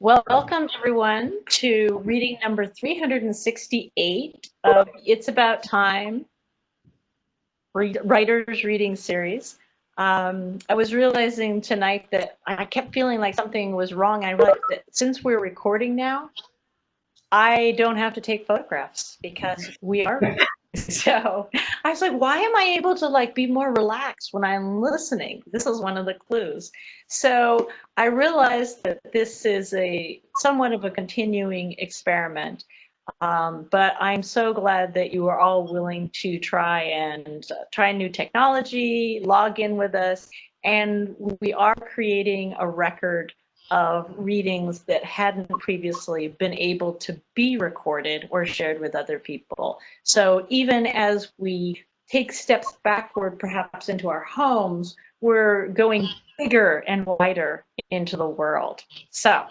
Well, welcome everyone to reading number 368 of It's About Time Writers Reading Series. I was realizing tonight that I kept feeling like something was wrong. I realized that since we're recording now, I don't have to take photographs because we are. So I was like, why am I able to be more relaxed when I'm listening? This is one of the clues. So I realized that this is a somewhat of a continuing experiment. But I'm so glad that you are all willing to try new technology, log in with us, and we are creating a record of readings that hadn't previously been able to be recorded or shared with other people. So even as we take steps backward, perhaps into our homes, we're going bigger and wider into the world. So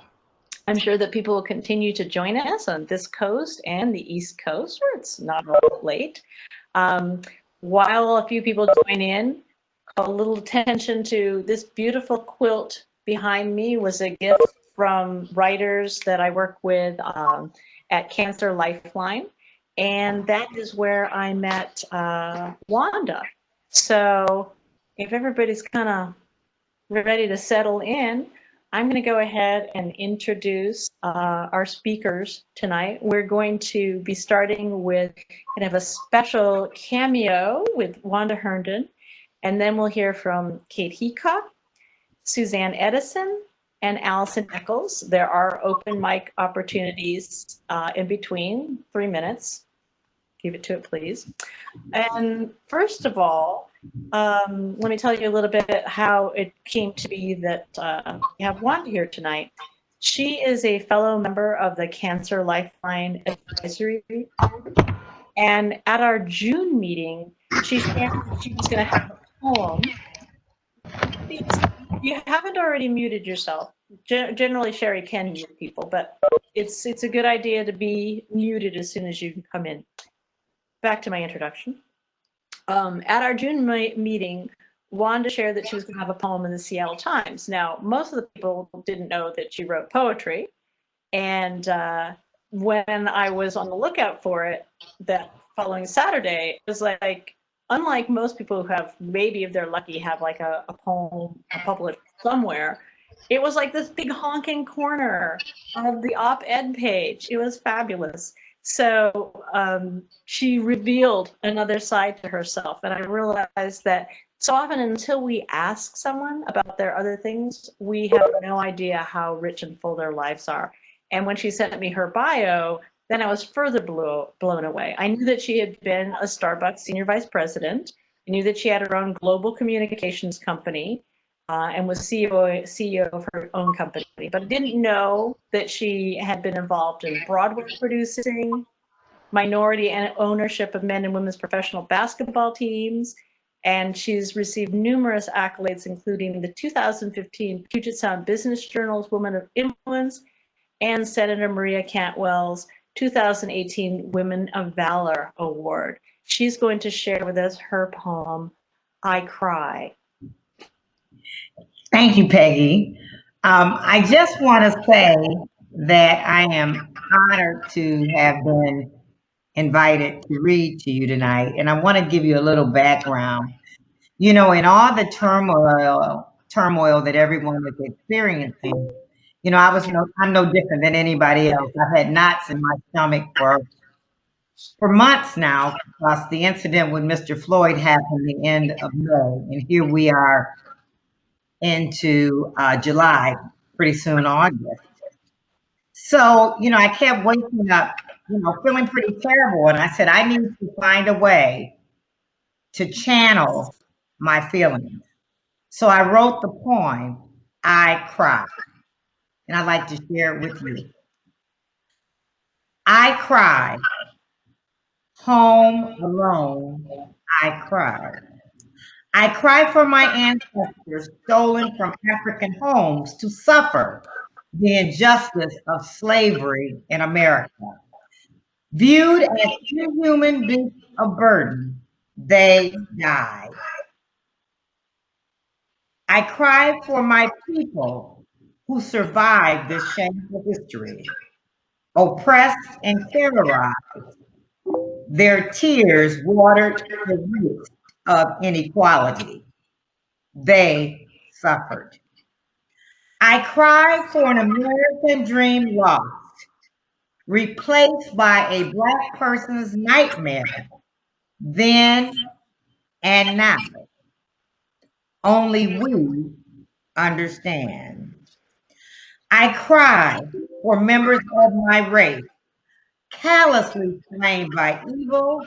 I'm sure that people will continue to join us on this coast and the East Coast, where it's not all late. While a few people join in, call a little attention to this beautiful quilt behind me was a gift from writers that I work with at Cancer Lifeline. And that is where I met Wanda. So if everybody's kind of ready to settle in, I'm going to go ahead and introduce our speakers tonight. We're going to be starting with kind of a special cameo with Wanda Herndon, and then we'll hear from Kait Heacock, Suzanne Edison, and Alison Eckels. There are open mic opportunities in between, 3 minutes. Keep it to it, please. And first of all, let me tell you a little bit how it came to be that we have Wanda here tonight. She is a fellow member of the Cancer Lifeline Advisory Group. And at our June meeting, she shared that she was going to have a poem. You haven't already muted yourself. Generally, Sherry can mute people, but it's a good idea to be muted as soon as you come in. Back to my introduction. At our June meeting, Wanda shared that she was going to have a poem in the Seattle Times. Now, most of the people didn't know that she wrote poetry. And when I was on the lookout for it that following Saturday, it was like, unlike most people who have, maybe if they're lucky, have like a poem published somewhere, it was like this big honking corner of the op-ed page. It was fabulous. So she revealed another side to herself. And I realized that so often until we ask someone about their other things, we have no idea how rich and full their lives are. And when she sent me her bio, then I was further blown away. I knew that she had been a Starbucks senior vice president. I knew that she had her own global communications company and was CEO of her own company. But I didn't know that she had been involved in Broadway producing, minority ownership of men and women's professional basketball teams, and she's received numerous accolades, including the 2015 Puget Sound Business Journal's Woman of Influence and Senator Maria Cantwell's 2018 Women of Valor Award. She's going to share with us her poem, I Cry. Thank you, Peggy. I just want to say that I am honored to have been invited to read to you tonight, and I want to give you a little background. You know, in all the turmoil that everyone was experiencing, you know, I'm no different than anybody else. I've had knots in my stomach for months now, because the incident with Mr. Floyd happened the end of May, and here we are into July, pretty soon August. So, you know, I kept waking up, you know, feeling pretty terrible. And I said, I need to find a way to channel my feelings. So I wrote the poem, I Cry. And I'd like to share it with you. I cry, home alone, I cry. I cry for my ancestors stolen from African homes to suffer the injustice of slavery in America. Viewed as inhuman beasts of burden, they died. I cry for my people who survived this shameful history, oppressed and terrorized. Their tears watered the roots of inequality. They suffered. I cried for an American dream lost, replaced by a Black person's nightmare, then and now. Only we understand. I cried for members of my race, callously slain by evil,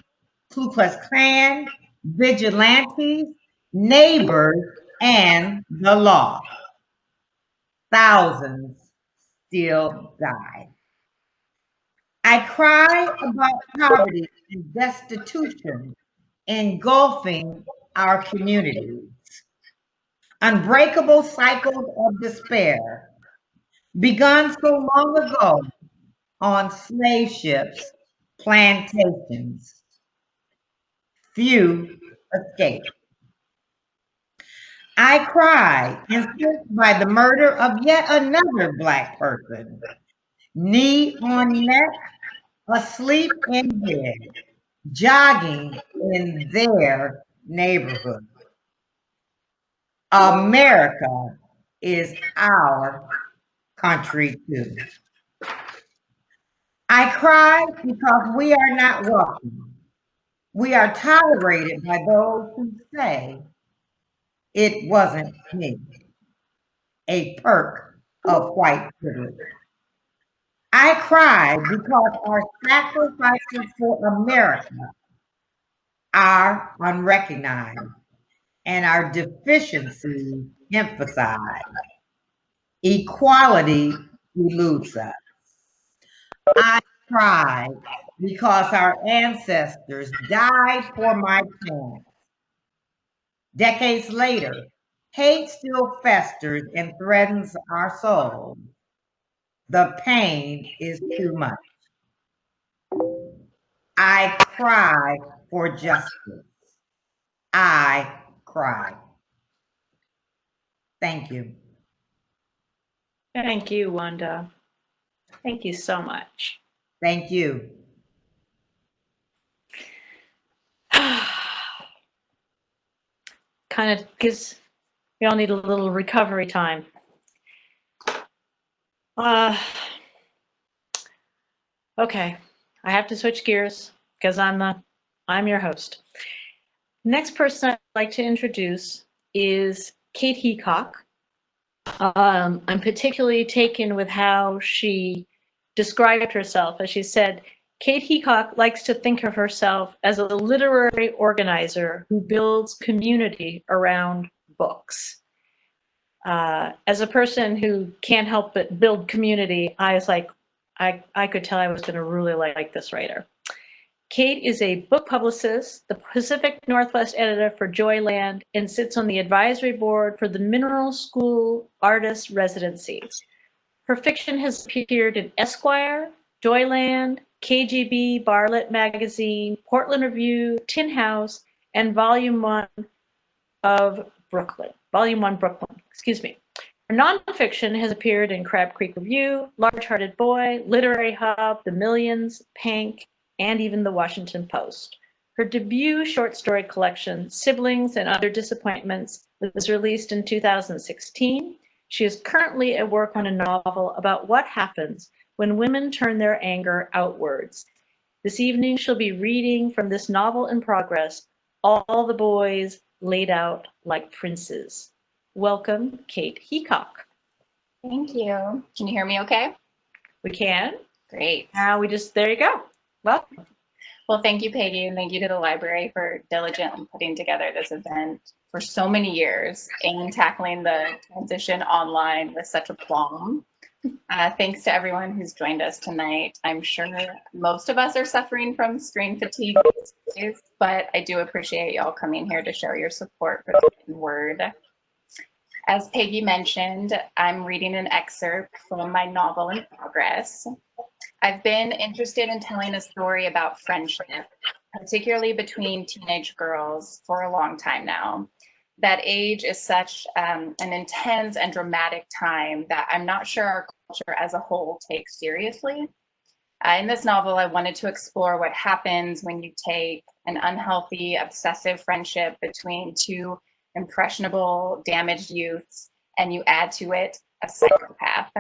Ku Klux Klan, vigilantes, neighbors, and the law. Thousands still die. I cry about poverty and destitution engulfing our communities. Unbreakable cycles of despair, begun so long ago on slave ships, plantations. Few escape. I cry, influenced by the murder of yet another Black person, knee on neck, asleep in bed, jogging in their neighborhood. America is our country too. I cry because we are not welcome. We are tolerated by those who say it wasn't me, a perk of white privilege. I cry because our sacrifices for America are unrecognized and our deficiencies emphasized. Equality eludes us. I cry because our ancestors died for my chance. Decades later, hate still festers and threatens our souls. The pain is too much. I cry for justice. I cry. Thank you. Thank you, Wanda. Thank you so much. Thank you. Kind of gives, we all need a little recovery time. Okay, I have to switch gears because I'm your host. Next person I'd like to introduce is Kait Heacock. I'm particularly taken with how she described herself. As she said, Kait Heacock likes to think of herself as a literary organizer who builds community around books. As a person who can't help but build community, I was like, I could tell I was going to really like this writer. Kait is a book publicist, the Pacific Northwest editor for Joyland, and sits on the advisory board for the Mineral School Artist Residencies. Her fiction has appeared in Esquire, Joyland, KGB, Bartlett Magazine, Portland Review, Tin House, and Volume 1 Brooklyn. Excuse me. Her nonfiction has appeared in Crab Creek Review, Large Hearted Boy, Literary Hub, The Millions, Pank, and even the Washington Post. Her debut short story collection, Siblings and Other Disappointments, was released in 2016. She is currently at work on a novel about what happens when women turn their anger outwards. This evening, she'll be reading from this novel in progress, All the Boys Laid Out Like Princes. Welcome, Kait Heacock. Thank you. Can you hear me okay? We can. Great. Now there you go. Well, thank you, Peggy, and thank you to the library for diligently putting together this event for so many years and tackling the transition online with such aplomb. Thanks to everyone who's joined us tonight. I'm sure most of us are suffering from screen fatigue these days, but I do appreciate y'all coming here to show your support for the written word. As Peggy mentioned, I'm reading an excerpt from my novel in progress. I've been interested in telling a story about friendship, particularly between teenage girls, for a long time now. That age is such an intense and dramatic time that I'm not sure our culture as a whole takes seriously. In this novel, I wanted to explore what happens when you take an unhealthy, obsessive friendship between two impressionable, damaged youths and you add to it a psychopath.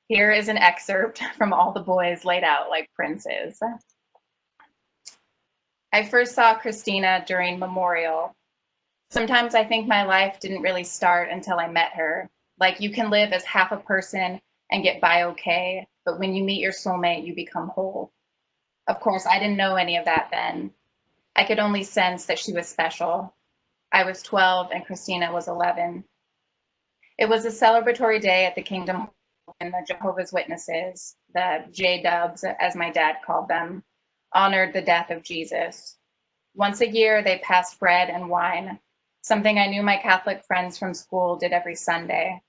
Here is an excerpt from All the Boys Laid Out Like Princes. I first saw Christina during Memorial. Sometimes I think my life didn't really start until I met her. Like, you can live as half a person and get by okay, but when you meet your soulmate, you become whole. Of course, I didn't know any of that then. I could only sense that she was special. I was 12 and Christina was 11. It was a celebratory day at the Kingdom Hall, and the Jehovah's Witnesses, the J-Dubs, as my dad called them, honored the death of Jesus. Once a year, they passed bread and wine, something I knew my Catholic friends from school did every Sunday.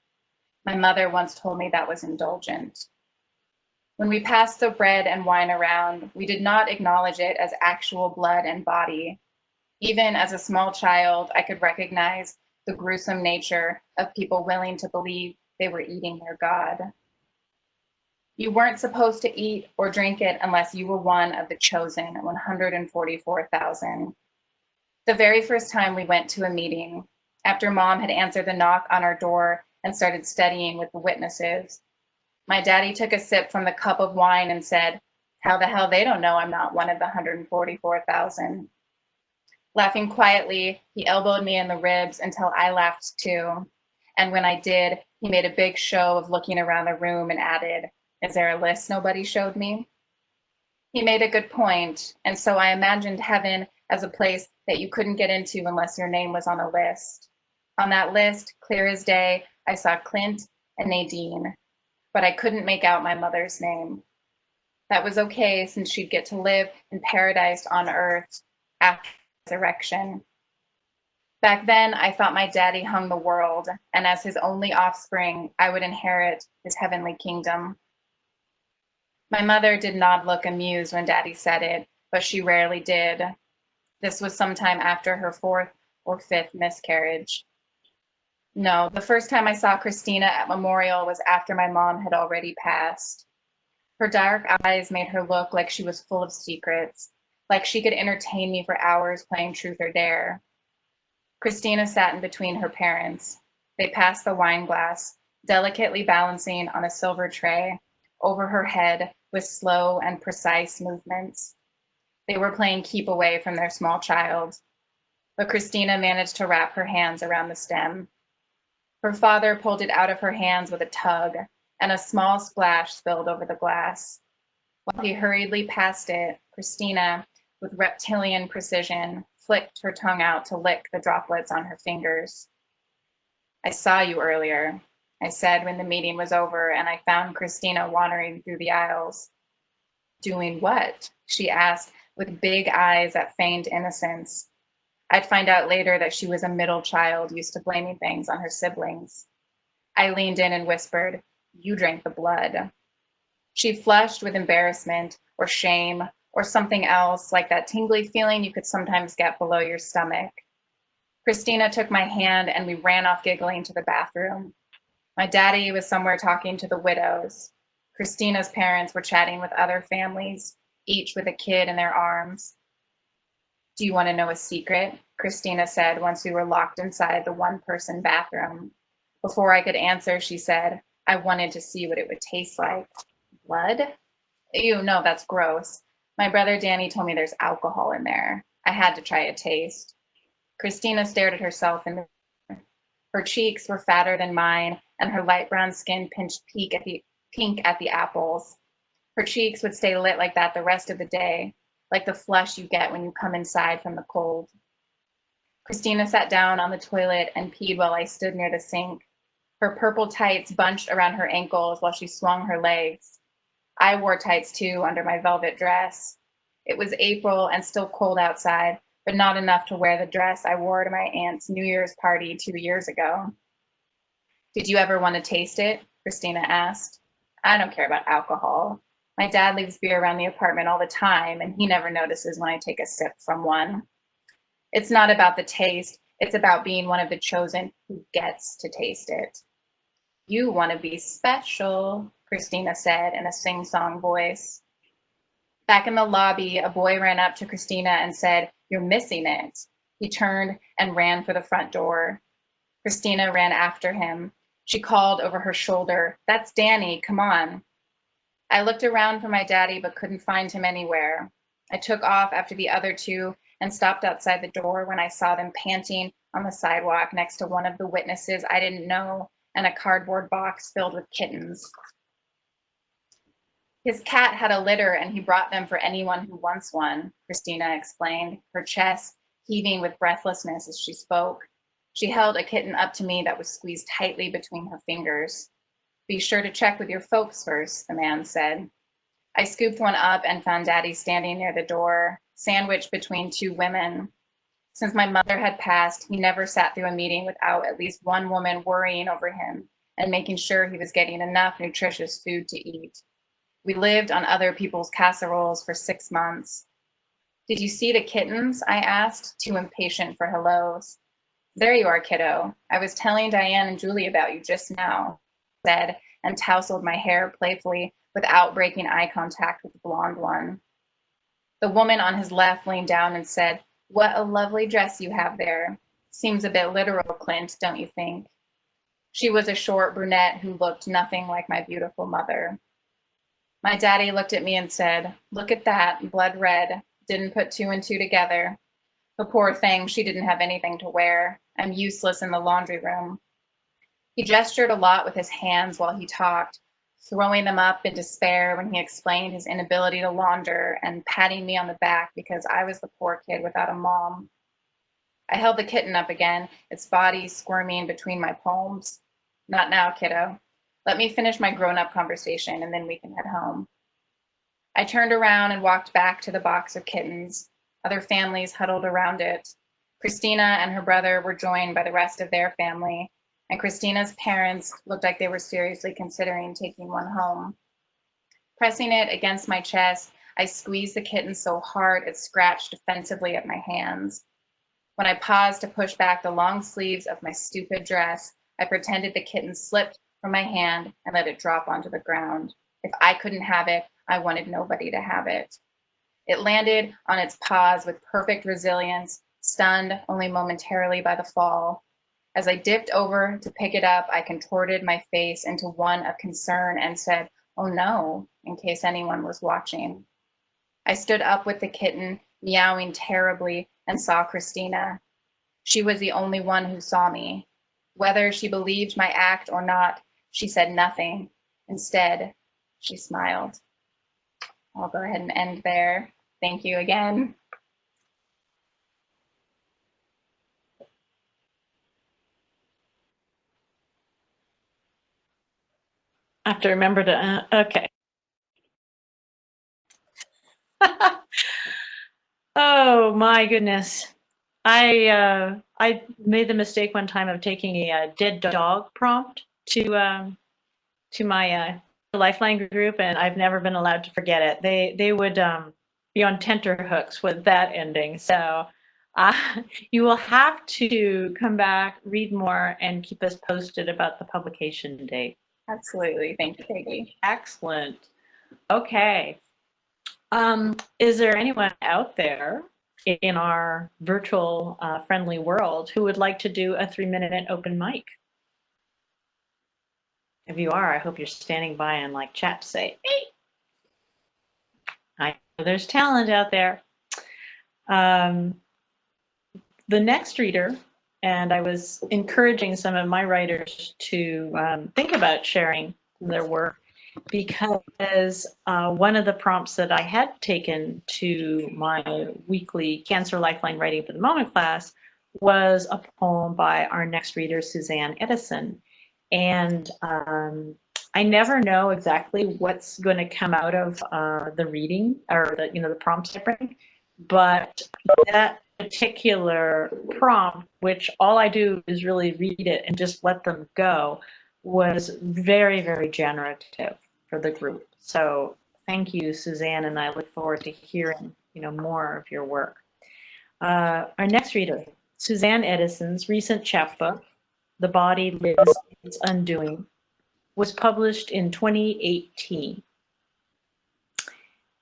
My mother once told me that was indulgent. When we passed the bread and wine around, we did not acknowledge it as actual blood and body. Even as a small child, I could recognize the gruesome nature of people willing to believe they were eating their God. You weren't supposed to eat or drink it unless you were one of the chosen 144,000. The very first time we went to a meeting, after Mom had answered the knock on our door and started studying with the witnesses, my daddy took a sip from the cup of wine and said, "How the hell they don't know I'm not one of the 144,000. Laughing quietly, he elbowed me in the ribs until I laughed too. And when I did, he made a big show of looking around the room and added, "Is there a list nobody showed me?" He made a good point, and so I imagined heaven as a place that you couldn't get into unless your name was on a list. On that list, clear as day, I saw Clint and Nadine, but I couldn't make out my mother's name. That was okay, since she'd get to live in paradise on earth after resurrection. Back then, I thought my daddy hung the world, and as his only offspring, I would inherit his heavenly kingdom. My mother did not look amused when daddy said it, but she rarely did. This was sometime after her 4th or 5th miscarriage. No, the first time I saw Christina at Memorial was after my mom had already passed. Her dark eyes made her look like she was full of secrets, like she could entertain me for hours playing Truth or Dare. Christina sat in between her parents. They passed the wine glass, delicately balancing on a silver tray, over her head with slow and precise movements. They were playing keep away from their small child, but Christina managed to wrap her hands around the stem. Her father pulled it out of her hands with a tug, and a small splash spilled over the glass. While he hurriedly passed it, Christina, with reptilian precision, flicked her tongue out to lick the droplets on her fingers. "I saw you earlier," I said when the meeting was over and I found Christina wandering through the aisles. "Doing what?" she asked with big eyes that feigned innocence. I'd find out later that she was a middle child used to blaming things on her siblings. I leaned in and whispered, "You drank the blood." She flushed with embarrassment or shame or something else, like that tingly feeling you could sometimes get below your stomach. Christina took my hand and we ran off giggling to the bathroom. My daddy was somewhere talking to the widows. Christina's parents were chatting with other families, each with a kid in their arms. "Do you want to know a secret?" Christina said once we were locked inside the one-person bathroom. Before I could answer, she said, "I wanted to see what it would taste like." "Blood?" "Ew, no, that's gross. My brother Danny told me there's alcohol in there. I had to try a taste." Christina stared at herself in the mirror. Her cheeks were fatter than mine, and her light brown skin pinched pink at the apples. Her cheeks would stay lit like that the rest of the day, like the flush you get when you come inside from the cold. Christina sat down on the toilet and peed while I stood near the sink. Her purple tights bunched around her ankles while she swung her legs. I wore tights too under my velvet dress. It was April and still cold outside, but not enough to wear the dress I wore to my aunt's New Year's party 2 years ago. "Did you ever want to taste it?" Christina asked. "I don't care about alcohol. My dad leaves beer around the apartment all the time, and he never notices when I take a sip from one." "It's not about the taste. It's about being one of the chosen who gets to taste it. You want to be special, Christina said in a sing-song voice. Back in the lobby, a boy ran up to Christina and said, "You're missing it." He turned and ran for the front door. Christina ran after him. She called over her shoulder, "That's Danny, come on." I looked around for my daddy but couldn't find him anywhere. I took off after the other two and stopped outside the door when I saw them panting on the sidewalk next to one of the witnesses I didn't know and a cardboard box filled with kittens. His cat had a litter and he brought them for anyone who wants one, Christina explained, her chest heaving with breathlessness as she spoke. She held a kitten up to me that was squeezed tightly between her fingers. "Be sure to check with your folks first," the man said. I scooped one up and found Daddy standing near the door, sandwiched between two women. Since my mother had passed, he never sat through a meeting without at least one woman worrying over him and making sure he was getting enough nutritious food to eat. We lived on other people's casseroles for 6 months. "Did you see the kittens?" I asked, too impatient for hellos. "There you are, kiddo. I was telling Diane and Julie about you just now," I said, and tousled my hair playfully without breaking eye contact with the blonde one. The woman on his left leaned down and said, "What a lovely dress you have there. Seems a bit literal, Clint, don't you think?" She was a short brunette who looked nothing like my beautiful mother. My daddy looked at me and said, "Look at that, blood red. Didn't put two and two together. The poor thing, she didn't have anything to wear. I'm useless in the laundry room." He gestured a lot with his hands while he talked, throwing them up in despair when he explained his inability to launder and patting me on the back because I was the poor kid without a mom. I held the kitten up again, its body squirming between my palms. "Not now, kiddo. Let me finish my grown-up conversation and then we can head home." I turned around and walked back to the box of kittens. Other families huddled around it. Christina and her brother were joined by the rest of their family, and Christina's parents looked like they were seriously considering taking one home. Pressing it against my chest, I squeezed the kitten so hard it scratched defensively at my hands. When I paused to push back the long sleeves of my stupid dress, I pretended the kitten slipped from my hand and let it drop onto the ground. If I couldn't have it, I wanted nobody to have it. It landed on its paws with perfect resilience, stunned only momentarily by the fall. As I dipped over to pick it up, I contorted my face into one of concern and said, "Oh no," in case anyone was watching. I stood up with the kitten, meowing terribly, and saw Christina. She was the only one who saw me. Whether she believed my act or not, she said nothing. Instead, she smiled. I'll go ahead and end there. Thank you again. I have to remember to, okay. Oh my goodness. I made the mistake one time of taking a dead dog prompt to my Lifeline group, and I've never been allowed to forget it. They would be on tenterhooks with that ending. So you will have to come back, read more, and keep us posted about the publication date. Absolutely. Thank you, Peggy. Excellent. Okay. Is there anyone out there in our virtual friendly world who would like to do a 3-minute open mic? If you are, I hope you're standing by and like chat to say, "Hey." I know there's talent out there. The next reader, and I was encouraging some of my writers to think about sharing their work, because one of the prompts that I had taken to my weekly Cancer Lifeline Writing for the Moment class was a poem by our next reader, Suzanne, Edison. And I never know exactly what's going to come out of the reading or the prompts I bring, but that particular prompt, which all I do is really read it and just let them go, was very, very generative for the group. So thank you, Suzanne, and I look forward to hearing more of your work. Our next reader, Suzanne Edison's recent chapbook, The Body Lives Its Undoing, was published in 2018.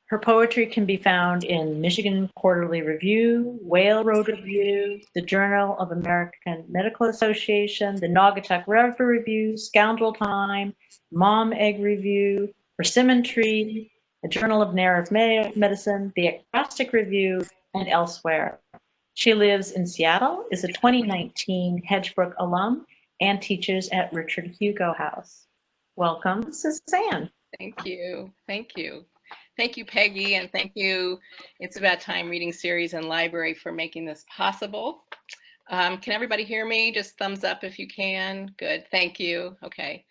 Her poetry can be found in Michigan Quarterly Review, Whale Road Review, the Journal of American Medical Association, the Naugatuck River Review, Scoundrel Time, Mom Egg Review, Persimmon Tree, the Journal of Narrative Medicine, the Acrostic Review, and elsewhere. She lives in Seattle, is a 2019 Hedgebrook alum, and teaches at Richard Hugo House. Welcome, Suzanne. Thank you. Thank you. Thank you, Peggy, and thank you, It's About Time Reading Series and Library for making this possible. Can everybody hear me? Just thumbs up if you can. Good, thank you. Okay.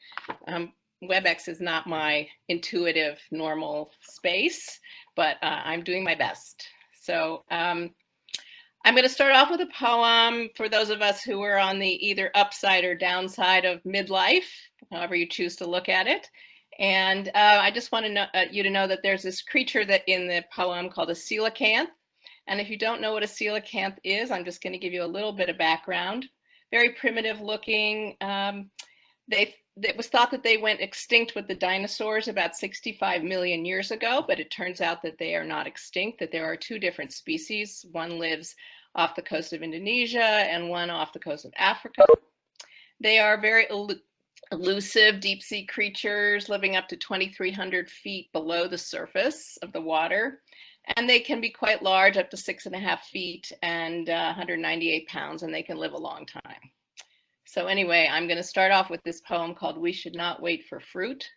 WebEx is not my intuitive, normal space, but I'm doing my best. So I'm going to start off with a poem for those of us who are on the either upside or downside of midlife, however you choose to look at it. And I just want you to know that there's this creature that in the poem called a coelacanth. And if you don't know what a coelacanth is, I'm just going to give you a little bit of background. Very primitive looking. It was thought that they went extinct with the dinosaurs about 65 million years ago, but it turns out that they are not extinct, that there are two different species. One lives off the coast of Indonesia and one off the coast of Africa. They are very elusive deep sea creatures living up to 2,300 feet below the surface of the water. And they can be quite large, up to 6.5 feet and 198 pounds, and they can live a long time. So anyway, I'm going to start off with this poem called We Should Not Wait for Fruit.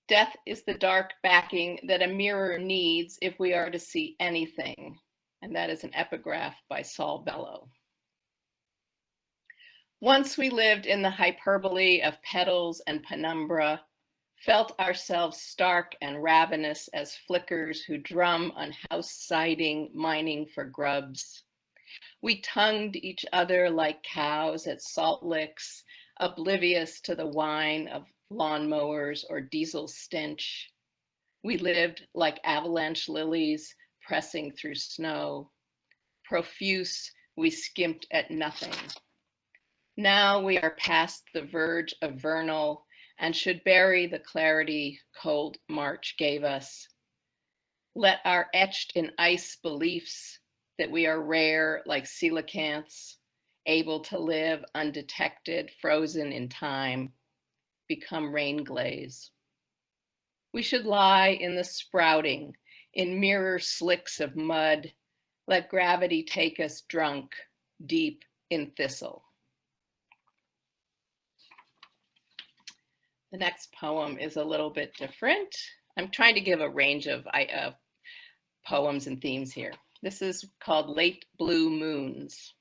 Death is the dark backing that a mirror needs if we are to see anything. And that is an epigraph by Saul Bellow. Once we lived in the hyperbole of petals and penumbra, felt ourselves stark and ravenous as flickers who drum on house siding, mining for grubs. We tongued each other like cows at salt licks, oblivious to the whine of lawnmowers or diesel stench. We lived like avalanche lilies pressing through snow. Profuse, we skimped at nothing. Now we are past the verge of vernal and should bury the clarity cold March gave us. Let our etched in ice beliefs that we are rare like coelacanths, able to live undetected, frozen in time, become rain glaze. We should lie in the sprouting, in mirror slicks of mud, let gravity take us drunk, deep in thistle. The next poem is a little bit different. I'm trying to give a range of poems and themes here. This is called Late Blue Moons.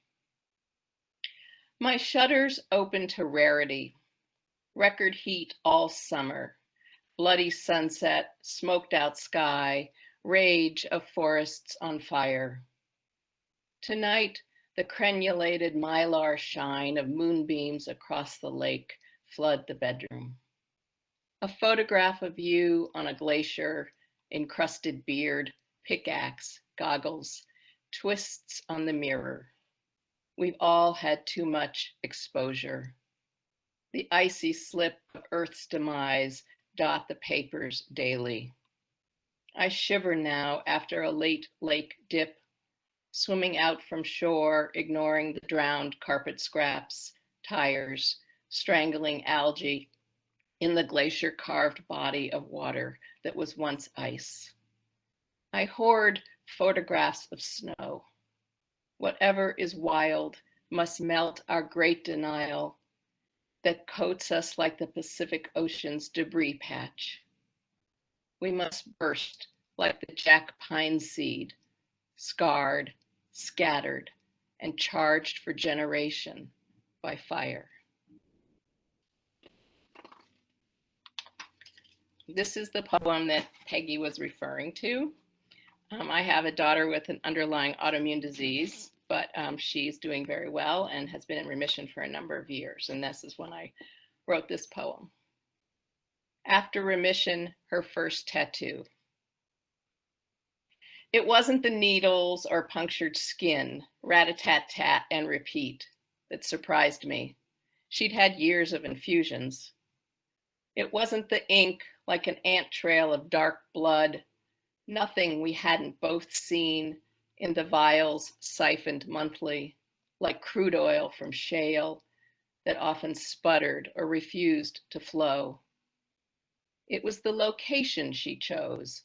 My shutters open to rarity, record heat all summer, bloody sunset, smoked out sky, rage of forests on fire. Tonight, the crenulated mylar shine of moonbeams across the lake flood the bedroom. A photograph of you on a glacier, encrusted beard, pickaxe, goggles, twists on the mirror. We've all had too much exposure. The icy slip of Earth's demise dot the papers daily. I shiver now after a late lake dip, swimming out from shore, ignoring the drowned carpet scraps, tires, strangling algae in the glacier-carved body of water that was once ice. I hoard photographs of snow. Whatever is wild must melt our great denial that coats us like the Pacific Ocean's debris patch. We must burst like the jack pine seed, scarred, scattered, and charged for generation by fire. This is the poem that Peggy was referring to. I have a daughter with an underlying autoimmune disease, but she's doing very well and has been in remission for a number of years. And this is when I wrote this poem. After remission, her first tattoo. It wasn't the needles or punctured skin, rat-a-tat-tat and repeat, that surprised me. She'd had years of infusions. It wasn't the ink like an ant trail of dark blood, nothing we hadn't both seen in the vials siphoned monthly, like crude oil from shale that often sputtered or refused to flow. It was the location she chose,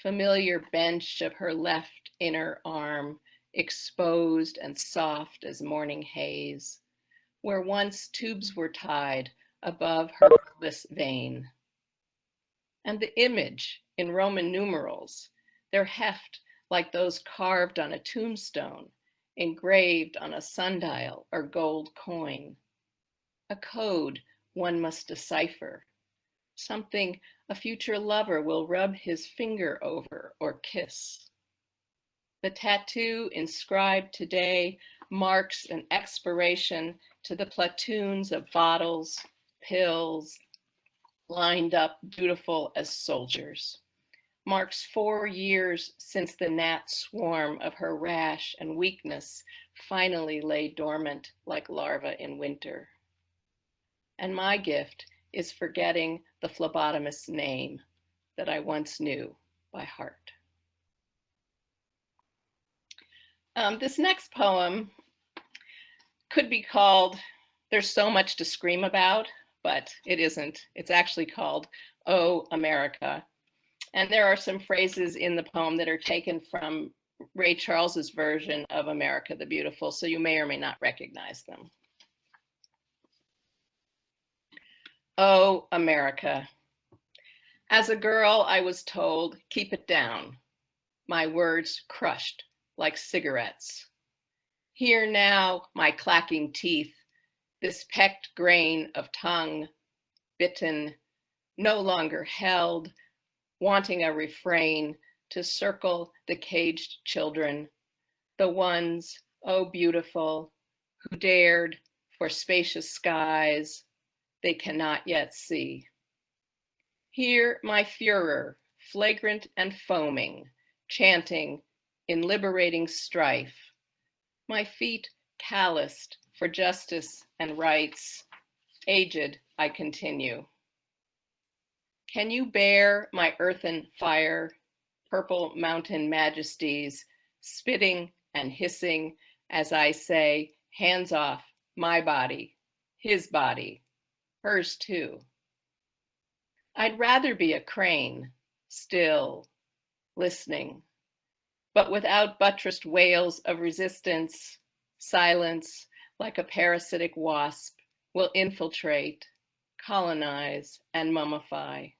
familiar bench of her left inner arm, exposed and soft as morning haze, where once tubes were tied above her pelvis vein. And the image in Roman numerals, their heft like those carved on a tombstone, engraved on a sundial or gold coin. A code one must decipher, something a future lover will rub his finger over or kiss. The tattoo inscribed today marks an expiration to the platoons of bottles, pills, lined up beautiful as soldiers. Marks 4 years since the gnat swarm of her rash and weakness finally lay dormant like larvae in winter. And my gift is forgetting the phlebotomist's name that I once knew by heart. This next poem could be called There's So Much to Scream About, but it isn't. It's actually called Oh, America. And there are some phrases in the poem that are taken from Ray Charles's version of America the Beautiful, so you may or may not recognize them. Oh, America. As a girl, I was told, keep it down. My words crushed like cigarettes. Hear now my clacking teeth, this pecked grain of tongue, bitten, no longer held, wanting a refrain to circle the caged children, the ones, oh beautiful, who dared for spacious skies they cannot yet see. Hear my furor, flagrant and foaming, chanting in liberating strife, my feet calloused for justice and rights, aged I continue. Can you bear my earthen fire, purple mountain majesties, spitting and hissing as I say, hands off, my body, his body, hers too. I'd rather be a crane, still, listening, but without buttressed wails of resistance, silence, like a parasitic wasp, will infiltrate, colonize, and mummify.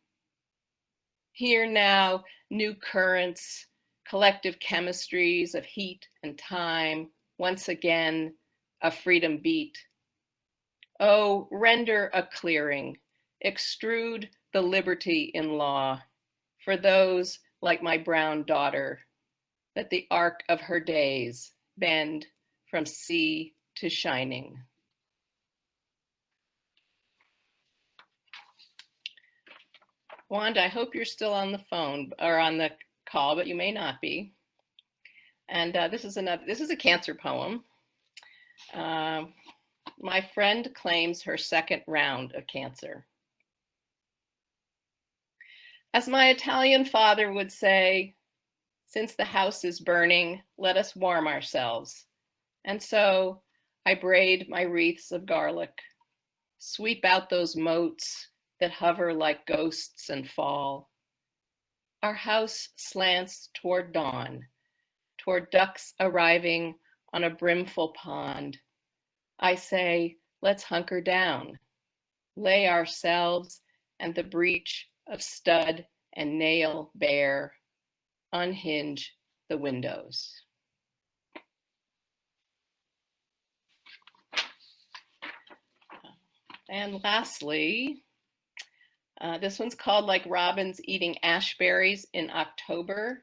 Here now, new currents, collective chemistries of heat and time, once again, a freedom beat. Oh, render a clearing, extrude the liberty in law for those like my brown daughter, that the arc of her days bend from sea to shining. Wanda, I hope you're still on the phone or on the call, but you may not be. And this is a Cancer poem. My friend claims her second round of cancer. As my Italian father would say, since the house is burning, let us warm ourselves. And so I braid my wreaths of garlic, sweep out those motes that hover like ghosts and fall. Our house slants toward dawn, toward ducks arriving on a brimful pond. I say, let's hunker down, lay ourselves and the breach of stud and nail bare, unhinge the windows. And lastly, this one's called Like Robins Eating Ashberries in October,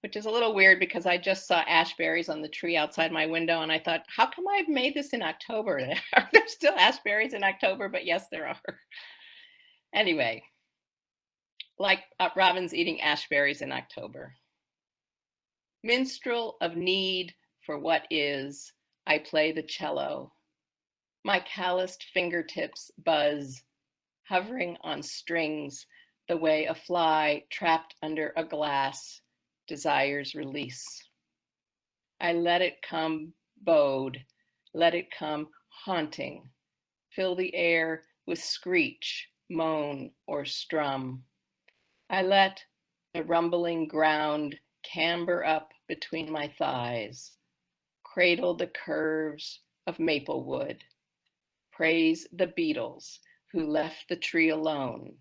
which is a little weird because I just saw ashberries on the tree outside my window and I thought, how come I've made this in October? Are there still ashberries in October? But yes, there are. Anyway, like robins eating ashberries in October. Minstrel of need for what is, I play the cello. My calloused fingertips buzz, hovering on strings the way a fly trapped under a glass desires release. I let it come bowed, let it come haunting, fill the air with screech, moan, or strum. I let the rumbling ground camber up between my thighs, cradle the curves of maple wood, praise the beetles who left the tree alone,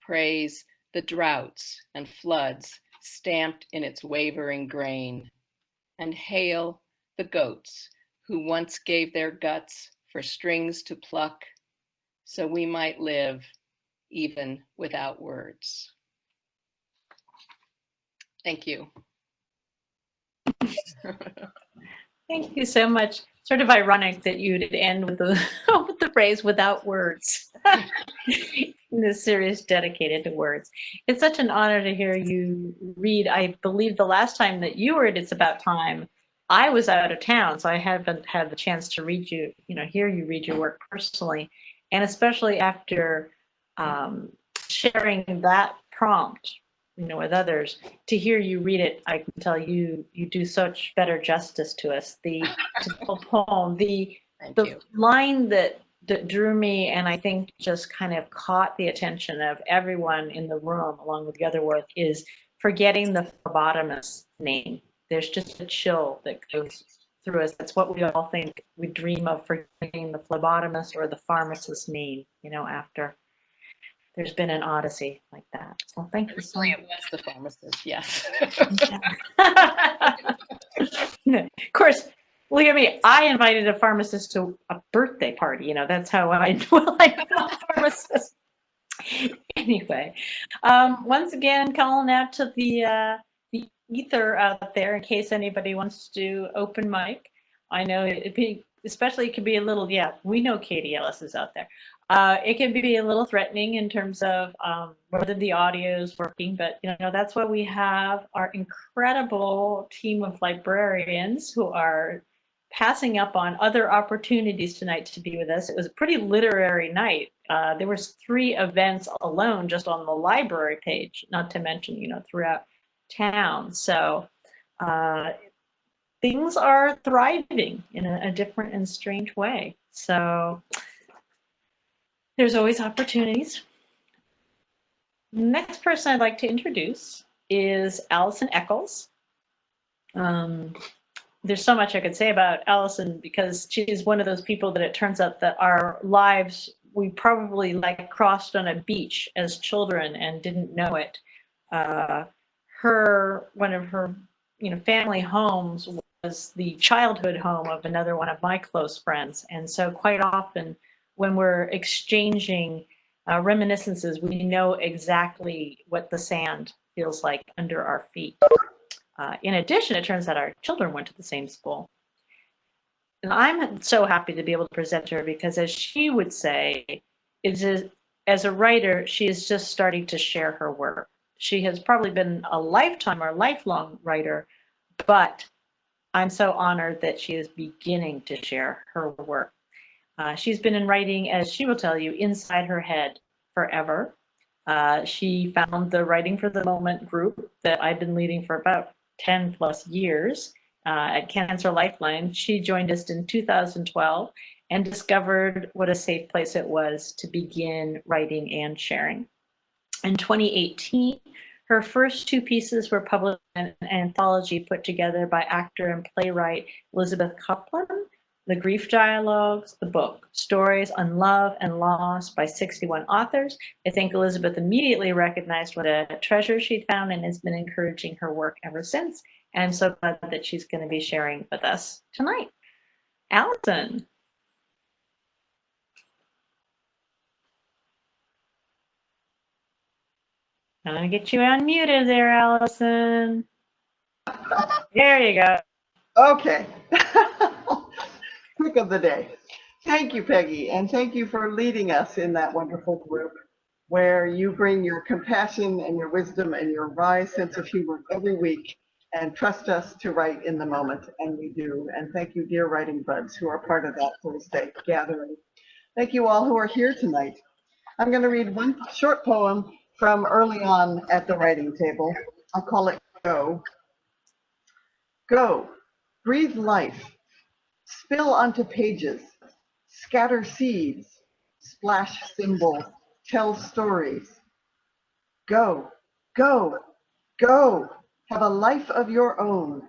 praise the droughts and floods stamped in its wavering grain, and hail the goats who once gave their guts for strings to pluck so we might live even without words. Thank you. Thank you so much. Sort of ironic that you'd end with the with the phrase "without words." In this series dedicated to words. It's such an honor to hear you read. I believe the last time that you were at It's About Time, I was out of town, so I haven't had the chance to read you, hear you read your work personally, and especially after sharing that prompt, with others, to hear you read it, I can tell you do such better justice to us. The whole poem, the line that drew me, and I think just kind of caught the attention of everyone in the room, along with the other work, is forgetting the phlebotomist's name. There's just a chill that goes through us. That's what we all think. We dream of forgetting the phlebotomist or the pharmacist's name, after there's been an odyssey like that. So thank you so much. It was the pharmacist, yes. Of course, look at me. I invited a pharmacist to a birthday party. That's how I know a pharmacist. Anyway, once again, calling out to the ether out there in case anybody wants to do open mic. I know it could be a little, we know Katie Ellis is out there. It can be a little threatening in terms of whether the audio is working, but that's why we have our incredible team of librarians who are passing up on other opportunities tonight to be with us. It was a pretty literary night. There was 3 events alone just on the library page, not to mention, throughout town. So things are thriving in a different and strange way. So there's always opportunities. The next person I'd like to introduce is Alison Eckels. There's so much I could say about Alison because she's one of those people that it turns out that our lives, we probably crossed on a beach as children and didn't know it. One of her family homes was the childhood home of another one of my close friends. And so quite often when we're exchanging reminiscences, we know exactly what the sand feels like under our feet. In addition, it turns out our children went to the same school. And I'm so happy to be able to present her because, as she would say, as a writer, she is just starting to share her work. She has probably been a lifetime or lifelong writer, but I'm so honored that she is beginning to share her work. She's been in writing, as she will tell you, inside her head forever. She found the Writing for the Moment group that I've been leading for about 10 plus years at Cancer Lifeline. She joined us in 2012 and discovered what a safe place it was to begin writing and sharing. In 2018, her first 2 pieces were published in an anthology put together by actor and playwright Elizabeth Copeland, The Grief Dialogues, the book, Stories on Love and Loss by 61 authors. I think Elizabeth immediately recognized what a treasure she'd found and has been encouraging her work ever since. And I'm so glad that she's going to be sharing with us tonight. Alison. I'm going to get you unmuted there, Alison. There you go. Okay. Pick of the day. Thank you, Peggy, and thank you for leading us in that wonderful group where you bring your compassion and your wisdom and your wry sense of humor every week and trust us to write in the moment, and we do. And thank you, dear writing buds, who are part of that Thursday gathering. Thank you all who are here tonight. I'm going to read one short poem from early on at the writing table. I'll call it Go. Go, breathe life, spill onto pages, scatter seeds, splash symbols, tell stories. Go, go, go, have a life of your own.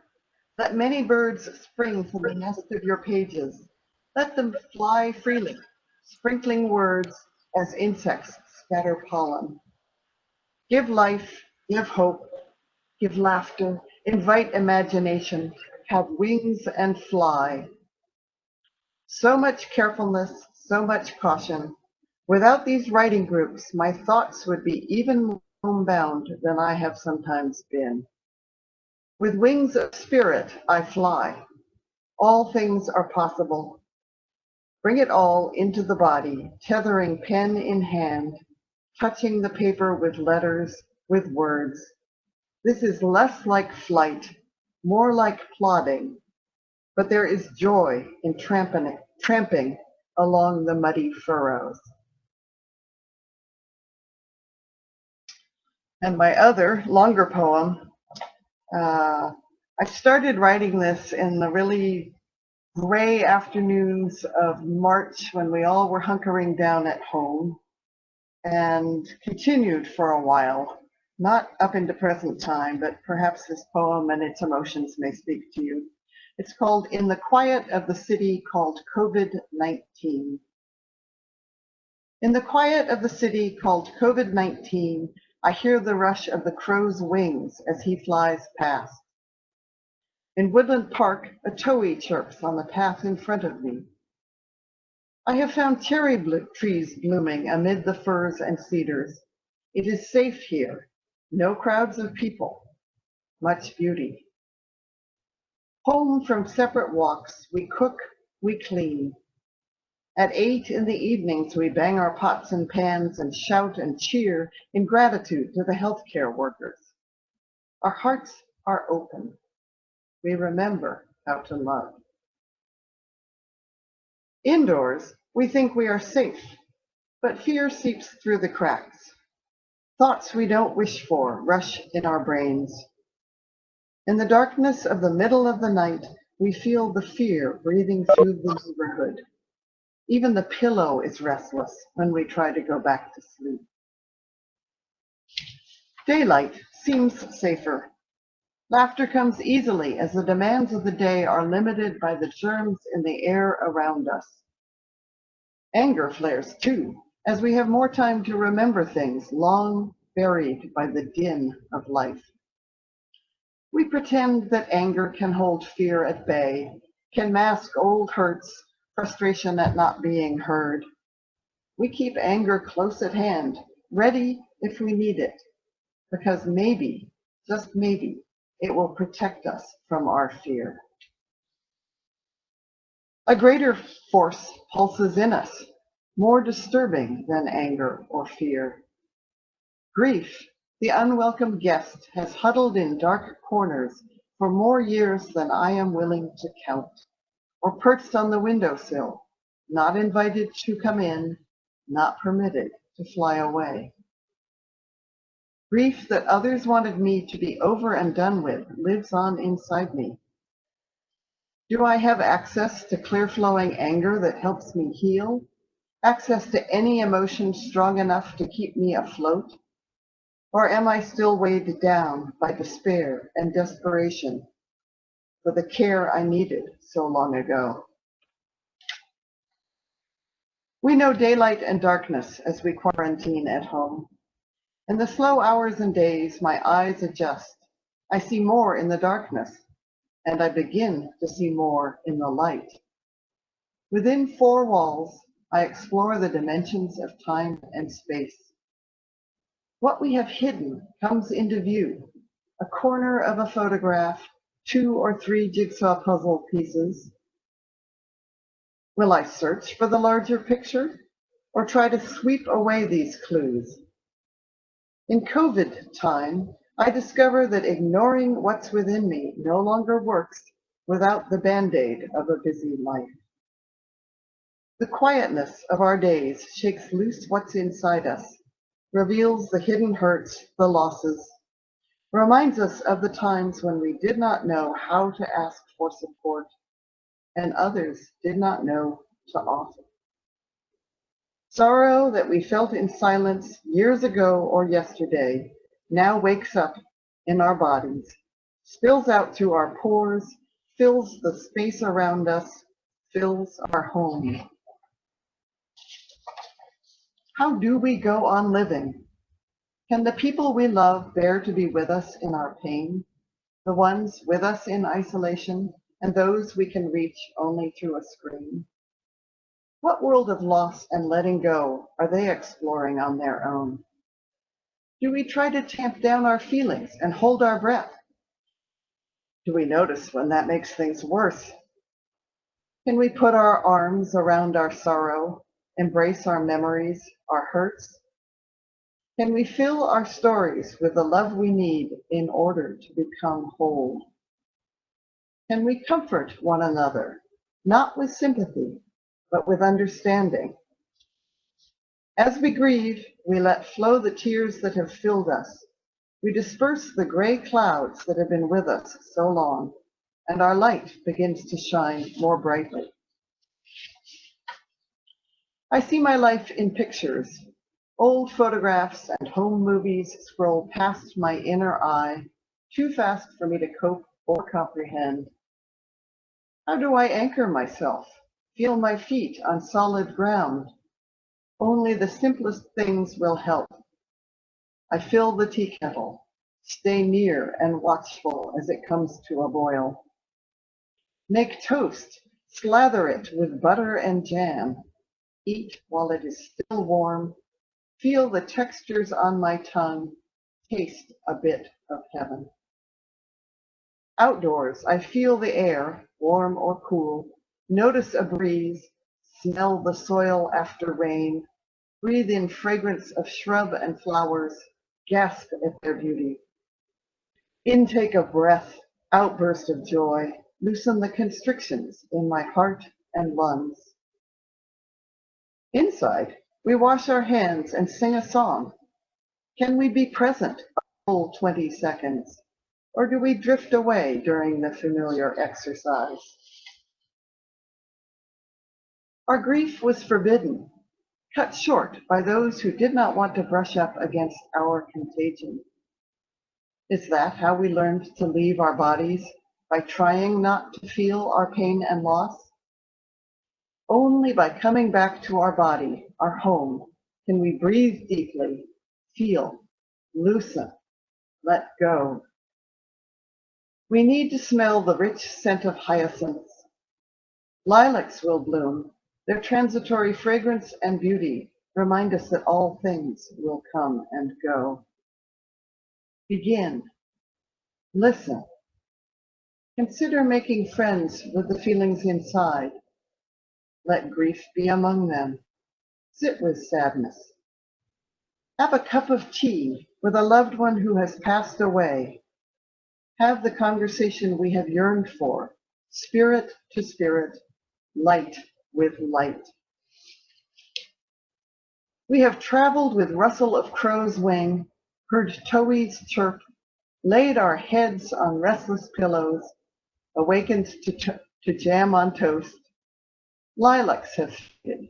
Let many birds spring from the nest of your pages. Let them fly freely, sprinkling words as insects scatter pollen. Give life, give hope, give laughter, invite imagination, have wings and fly. So much carefulness, so much caution. Without these writing groups, my thoughts would be even more homebound than I have sometimes been. With wings of spirit, I fly. All things are possible. Bring it all into the body, tethering pen in hand, touching the paper with letters, with words. This is less like flight, more like plodding, but there is joy in tramping along the muddy furrows. And my other longer poem, I started writing this in the really gray afternoons of March when we all were hunkering down at home, and continued for a while, not up into present time, but perhaps this poem and its emotions may speak to you. It's called In the Quiet of the City Called COVID-19. In the quiet of the city called COVID-19, I hear the rush of the crow's wings as he flies past. In Woodland Park, a towhee chirps on the path in front of me. I have found cherry trees blooming amid the firs and cedars. It is safe here, no crowds of people, much beauty. Home from separate walks, we cook, we clean. At 8 in the evenings, we bang our pots and pans and shout and cheer in gratitude to the healthcare workers. Our hearts are open. We remember how to love. Indoors, we think we are safe, but fear seeps through the cracks. Thoughts we don't wish for rush in our brains. In the darkness of the middle of the night, we feel the fear breathing through the neighborhood. Even the pillow is restless when we try to go back to sleep. Daylight seems safer. Laughter comes easily as the demands of the day are limited by the germs in the air around us. Anger flares too, as we have more time to remember things long buried by the din of life. We pretend that anger can hold fear at bay, can mask old hurts, frustration at not being heard. We keep anger close at hand, ready if we need it, because maybe, just maybe, it will protect us from our fear. A greater force pulses in us, more disturbing than anger or fear. Grief, the unwelcome guest, has huddled in dark corners for more years than I am willing to count, or perched on the windowsill, not invited to come in, not permitted to fly away. Grief that others wanted me to be over and done with lives on inside me. Do I have access to clear-flowing anger that helps me heal? Access to any emotion strong enough to keep me afloat? Or am I still weighed down by despair and desperation for the care I needed so long ago? We know daylight and darkness as we quarantine at home. In the slow hours and days, my eyes adjust. I see more in the darkness, and I begin to see more in the light. Within 4 walls, I explore the dimensions of time and space. What we have hidden comes into view. A corner of a photograph, 2 or 3 jigsaw puzzle pieces. Will I search for the larger picture, or try to sweep away these clues? In COVID time, I discover that ignoring what's within me no longer works without the Band-Aid of a busy life. The quietness of our days shakes loose what's inside us, reveals the hidden hurts, the losses, reminds us of the times when we did not know how to ask for support and others did not know to offer. Sorrow that we felt in silence years ago or yesterday now wakes up in our bodies, spills out through our pores, fills the space around us, fills our home. How do we go on living? Can the people we love bear to be with us in our pain? The ones with us in isolation and those we can reach only through a screen? What world of loss and letting go are they exploring on their own? Do we try to tamp down our feelings and hold our breath? Do we notice when that makes things worse? Can we put our arms around our sorrow, embrace our memories, our hurts? Can we fill our stories with the love we need in order to become whole? Can we comfort one another, not with sympathy, but with understanding? As we grieve, we let flow the tears that have filled us. We disperse the gray clouds that have been with us so long, and our light begins to shine more brightly. I see my life in pictures. Old photographs and home movies scroll past my inner eye, too fast for me to cope or comprehend. How do I anchor myself, feel my feet on solid ground? Only the simplest things will help. I fill the tea kettle, stay near and watchful as it comes to a boil. Make toast, slather it with butter and jam. Eat while it is still warm. Feel the textures on my tongue. Taste a bit of heaven. Outdoors, I feel the air, warm or cool. Notice a breeze. Smell the soil after rain. Breathe in fragrance of shrub and flowers. Gasp at their beauty. Intake of breath, outburst of joy. Loosen the constrictions in my heart and lungs. Inside, we wash our hands and sing a song. Can we be present a full 20 seconds? Or do we drift away during the familiar exercise? Our grief was forbidden, cut short by those who did not want to brush up against our contagion. Is that how we learned to leave our bodies, by trying not to feel our pain and loss? Only by coming back to our body, our home, can we breathe deeply, feel, loosen, let go. We need to smell the rich scent of hyacinths. Lilacs will bloom. Their transitory fragrance and beauty remind us that all things will come and go. Begin. Listen. Consider making friends with the feelings inside. Let grief be among them. Sit with sadness. Have a cup of tea with a loved one who has passed away. Have the conversation we have yearned for, spirit to spirit, light with light. We have traveled with rustle of crow's wing, heard towhees chirp, laid our heads on restless pillows, awakened to jam on toast. Lilacs have faded.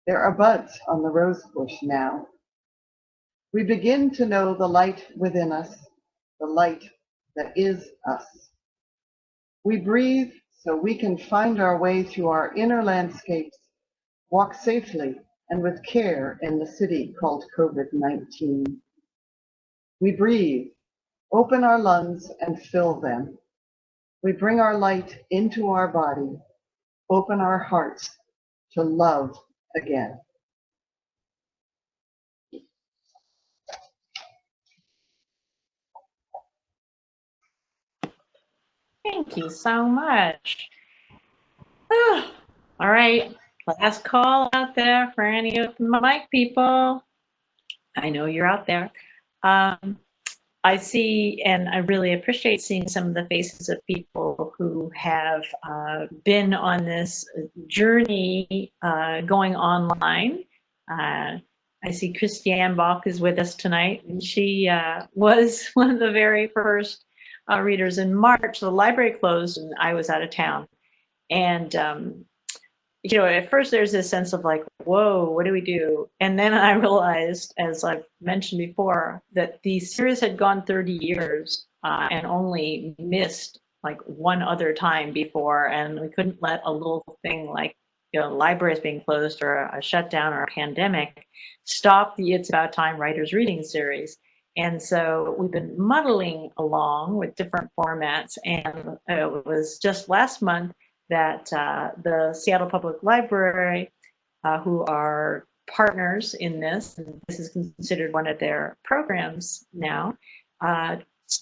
There are buds on the rose bush now. We begin to know the light within us, the light that is us. We breathe so we can find our way through our inner landscapes, walk safely and with care in the city called COVID-19. We breathe, open our lungs and fill them. We bring our light into our body, open our hearts to love again. Thank you so much. All right, last call out there for any of my mic people. I know you're out there. I see, and I really appreciate seeing some of the faces of people who have been on this journey going online. I see Christiane Bach is with us tonight, and she was one of the very first readers in March. The library closed, and I was out of town. And you know, at first there's this sense of like, whoa, what do we do? And then I realized, as I've mentioned before, that the series had gone 30 years and only missed like one other time before. And we couldn't let a little thing like, you know, libraries being closed or a shutdown or a pandemic stop the It's About Time Writers Reading series. And so we've been muddling along with different formats. And it was just last month that the Seattle Public Library, who are partners in this, and this is considered one of their programs now,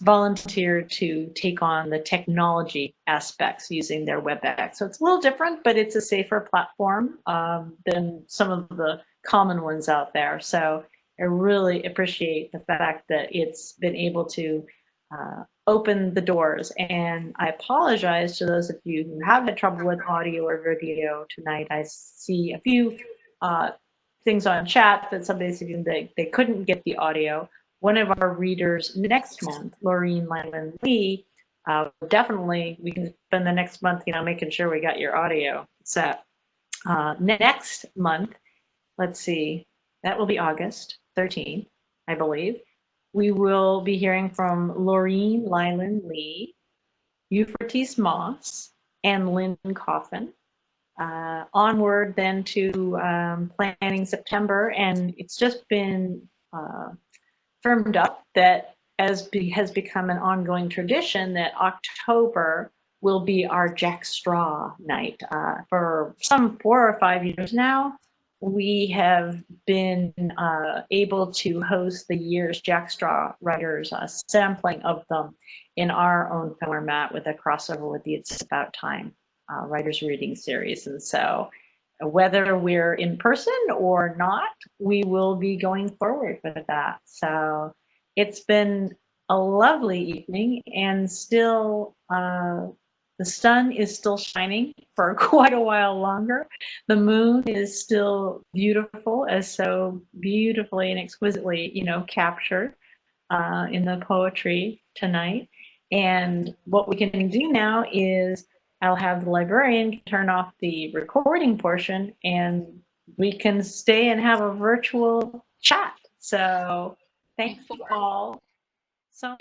volunteered to take on the technology aspects using their WebEx. So it's a little different, but it's a safer platform than some of the common ones out there. So I really appreciate the fact that it's been able to open the doors. And I apologize to those of you who have had trouble with audio or video tonight. I see a few things on chat that somebody said they couldn't get the audio. One of our readers next month, Laureen Lyman Lee, definitely we can spend the next month, you know, making sure we got your audio set. Next month, let's see, that will be August 13th, I believe. We will be hearing from Laureen Lylan Lee, Euphrates Moss, and Lynn Coffin. Onward then to planning September, and it's just been firmed up that has become an ongoing tradition that October will be our Jack Straw night. For some 4 or 5 years now, we have been able to host the year's Jack Straw writers, sampling of them in our own format with a crossover with the It's About Time writers reading series. And so whether we're in person or not, we will be going forward with that. So it's been a lovely evening, and still the sun is still shining for quite a while longer. The moon is still beautiful, as so beautifully and exquisitely, you know, captured in the poetry tonight. And what we can do now is I'll have the librarian turn off the recording portion, and we can stay and have a virtual chat. So thanks you all so